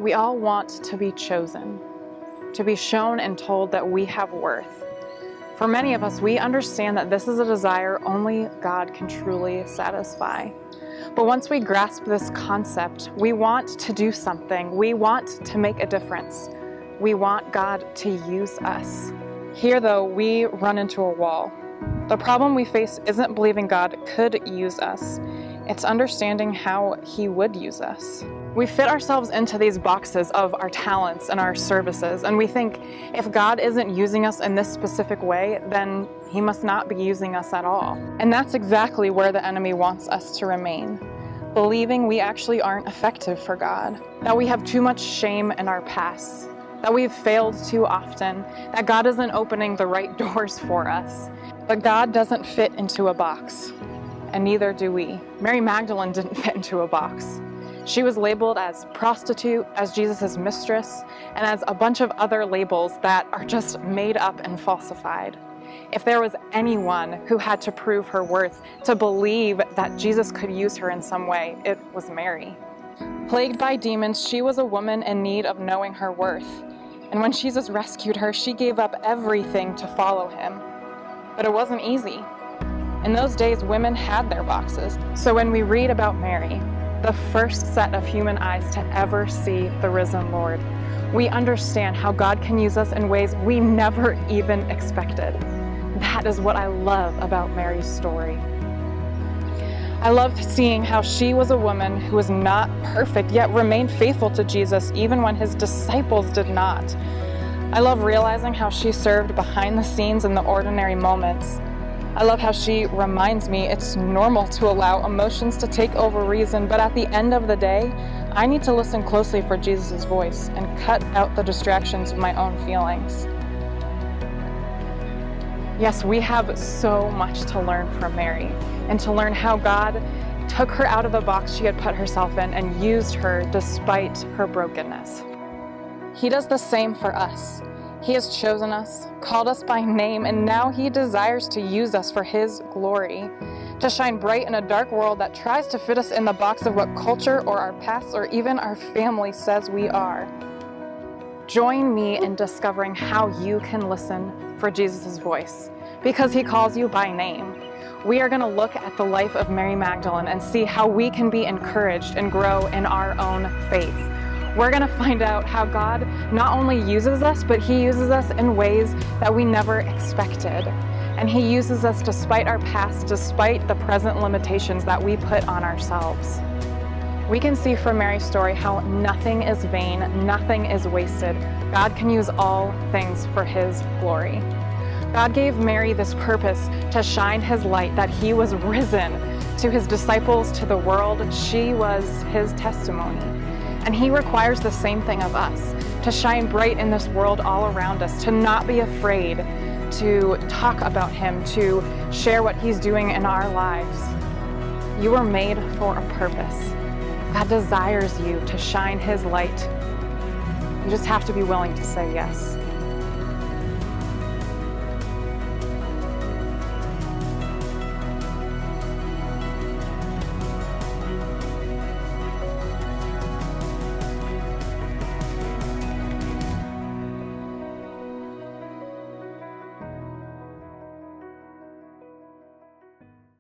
We all want to be chosen, to be shown and told that we have worth. For many of us, we understand that this is a desire only God can truly satisfy. But once we grasp this concept, we want to do something. We want to make a difference. We want God to use us. Here, though, we run into a wall. The problem we face isn't believing God could use us. It's understanding how He would use us. We fit ourselves into these boxes of our talents and our services, and we think if God isn't using us in this specific way, then He must not be using us at all. And that's exactly where the enemy wants us to remain, believing we actually aren't effective for God, that we have too much shame in our past, that we've failed too often, that God isn't opening the right doors for us. But God doesn't fit into a box, and neither do we. Mary Magdalene didn't fit into a box. She was labeled as prostitute, as Jesus' mistress, and as a bunch of other labels that are just made up and falsified. If there was anyone who had to prove her worth, to believe that Jesus could use her in some way, it was Mary. Plagued by demons, she was a woman in need of knowing her worth. And when Jesus rescued her, she gave up everything to follow Him. But it wasn't easy. In those days, women had their boxes. So when we read about Mary, the first set of human eyes to ever see the risen Lord, we understand how God can use us in ways we never even expected. That is what I love about Mary's story. I love seeing how she was a woman who was not perfect, yet remained faithful to Jesus even when His disciples did not. I love realizing how she served behind the scenes in the ordinary moments. I love how she reminds me it's normal to allow emotions to take over reason, but at the end of the day, I need to listen closely for Jesus' voice and cut out the distractions of my own feelings. Yes, we have so much to learn from Mary, and to learn how God took her out of the box she had put herself in and used her despite her brokenness. He does the same for us. He has chosen us, called us by name, and now He desires to use us for His glory, to shine bright in a dark world that tries to fit us in the box of what culture or our past or even our family says we are. Join me in discovering how you can listen for Jesus' voice, because He calls you by name. We are going to look at the life of Mary Magdalene and see how we can be encouraged and grow in our own faith. We're going to find out how God not only uses us, but He uses us in ways that we never expected. And He uses us despite our past, despite the present limitations that we put on ourselves. We can see from Mary's story how nothing is vain, nothing is wasted. God can use all things for His glory. God gave Mary this purpose to shine His light, that He was risen to His disciples, to the world. She was His testimony. And He requires the same thing of us, to shine bright in this world all around us, to not be afraid to talk about Him, to share what He's doing in our lives. You were made for a purpose. God desires you to shine His light. You just have to be willing to say yes.